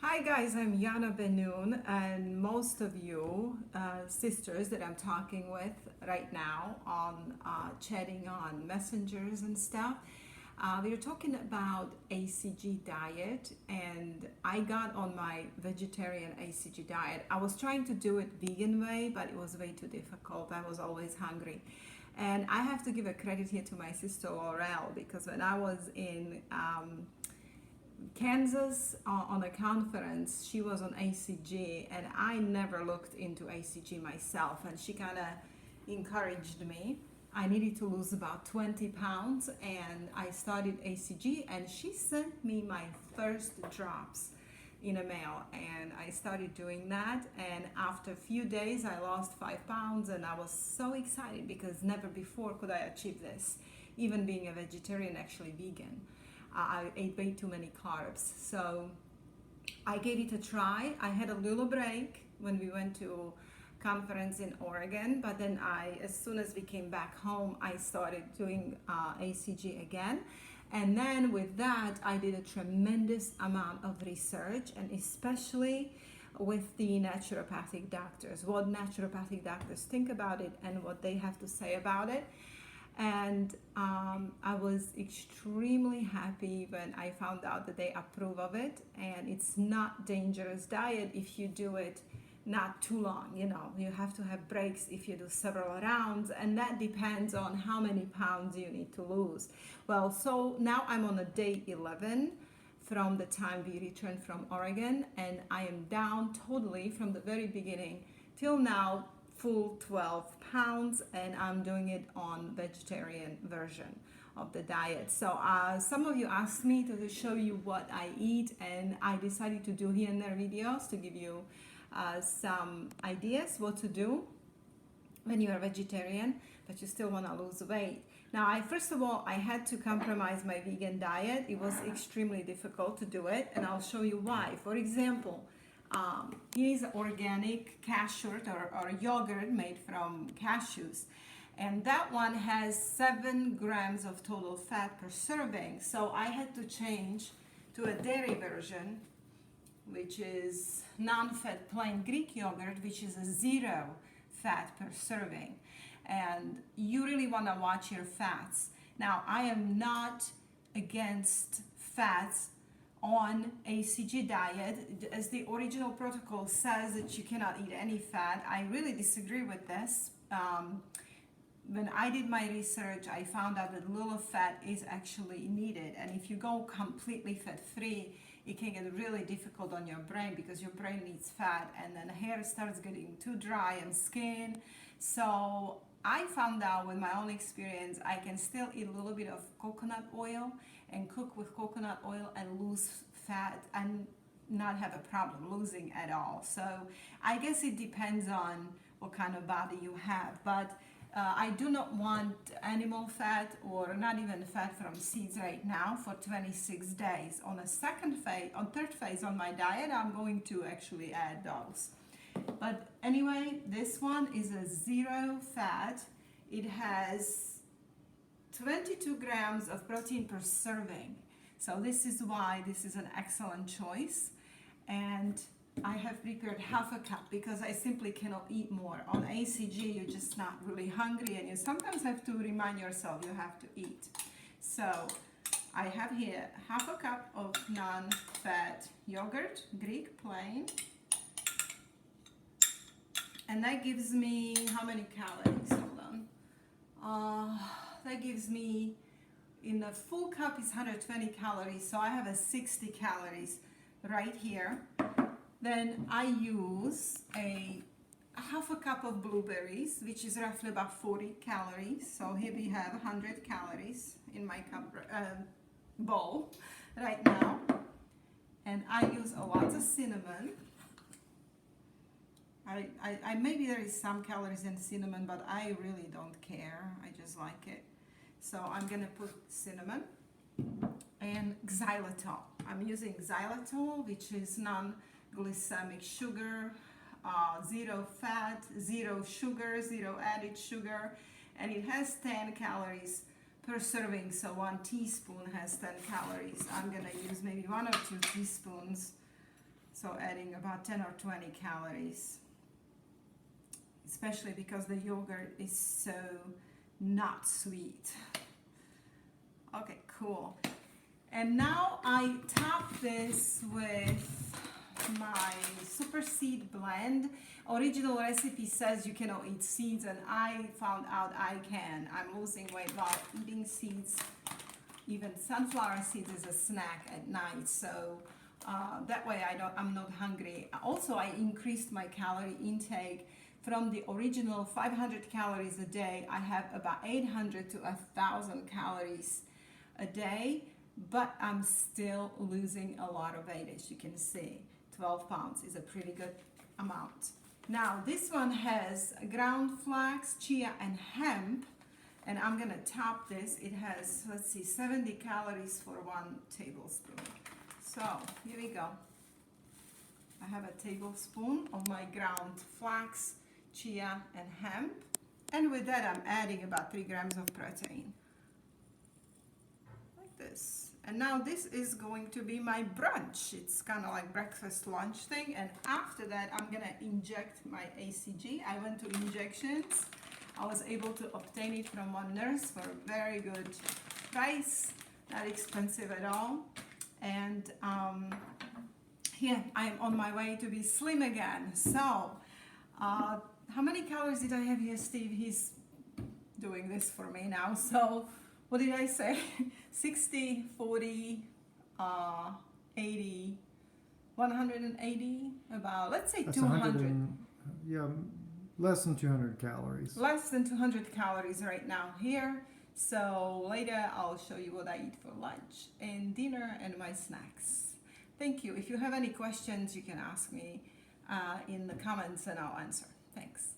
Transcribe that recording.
Hi guys, I'm Yana Benoon, and most of you sisters that I'm talking with right now on chatting on messengers and stuff, we are talking about HCG diet, and I got on my vegetarian HCG diet. I was trying to do it vegan way, but it was way too difficult. I was always hungry. And I have to give a credit here to my sister Laurel, because when I was in Kansas on a conference, she was on HCG, and I never looked into HCG myself, and she kind of encouraged me. I needed to lose about 20 pounds, and I started HCG, and she sent me my first drops in a mail, and I started doing that, and after a few days I lost 5 pounds, and I was so excited because never before could I achieve this, even being a vegetarian, actually vegan. I ate way too many carbs. So I gave it a try. I had a little break when we went to conference in Oregon, but then as soon as we came back home, I started doing HCG again. And then with that, I did a tremendous amount of research, and especially with the naturopathic doctors, what naturopathic doctors think about it and what they have to say about it. And I was extremely happy when I found out that they approve of it, and it's not dangerous diet if you do it not too long. You have to have breaks if you do several rounds, and that depends on how many pounds you need to lose. Well, so now I'm on a day 11 from the time we returned from Oregon, and I am down totally from the very beginning till now, full 12 pounds, and I'm doing it on vegetarian version of the diet. So some of you asked me to show you what I eat, and I decided to do here and there videos to give you some ideas what to do when you're a vegetarian but you still want to lose weight. Now, first of all, I had to compromise my vegan diet. It was extremely difficult to do it, and I'll show you why. For example, here is organic cashew or yogurt made from cashews, and that one has 7 grams of total fat per serving. So I had to change to a dairy version, which is non-fat plain Greek yogurt, which is a 0 fat per serving. And you really want to watch your fats. Now, I am not against fats on HCG diet, as the original protocol says that you cannot eat any fat. I really disagree with this. When I did my research, I found out that little fat is actually needed, and if you go completely fat-free, it can get really difficult on your brain because your brain needs fat, and then hair starts getting too dry and skin. So I found out with my own experience, I can still eat a little bit of coconut oil and cook with coconut oil and lose fat and not have a problem losing at all. So I guess it depends on what kind of body you have, but I do not want animal fat or not even fat from seeds right now for 26 days. On third phase on my diet, I'm going to actually add those. But anyway, this one is a 0 fat. It has 22 grams of protein per serving. So this is why this is an excellent choice. And I have prepared half a cup because I simply cannot eat more. On HCG, you're just not really hungry, and you sometimes have to remind yourself you have to eat. So I have here half a cup of non-fat yogurt, Greek plain. And that gives me how many calories? Hold on. That gives me, in a full cup is 120 calories, so I have a 60 calories right here. Then I use a half a cup of blueberries, which is roughly about 40 calories. So here we have 100 calories in my cup bowl right now. And I use a lot of cinnamon. I maybe there is some calories in cinnamon, but I really don't care. I just like it. So I'm gonna put cinnamon and xylitol. I'm using xylitol, which is non-glycemic sugar, 0 fat, 0 sugar, 0 added sugar, and it has 10 calories per serving. So 1 teaspoon has 10 calories. I'm gonna use maybe 1 or 2 teaspoons. So adding about 10 or 20 calories, especially because the yogurt is so not sweet. Okay, cool. And now I top this with my super seed blend. Original recipe says you cannot eat seeds, and I found out I can. I'm losing weight while eating seeds. Even sunflower seeds is a snack at night, so that way I'm not hungry. Also, I increased my calorie intake from the original 500 calories a day. I have about 800 to 1,000 calories a day, but I'm still losing a lot of weight, as you can see. 12 pounds is a pretty good amount. Now this one has ground flax, chia, and hemp, and I'm gonna top this. It has, let's see, 70 calories for 1 tablespoon. So here we go. I have a tablespoon of my ground flax, chia, and hemp, and with that I'm adding about 3 grams of protein, like this. And now this is going to be my brunch. It's kind of like breakfast lunch thing, and after that I'm gonna inject my HCG. I went to injections. I was able to obtain it from one nurse for a very good price, not expensive at all. And yeah, I'm on my way to be slim again. So how many calories did I have here, Steve? He's doing this for me now. So what did I say? 60, 40, 80, 180, about, let's say, 200. Yeah, less than 200 calories. Less than 200 calories right now here. So later I'll show you what I eat for lunch and dinner and my snacks. Thank you. If you have any questions, you can ask me in the comments and I'll answer. Thanks.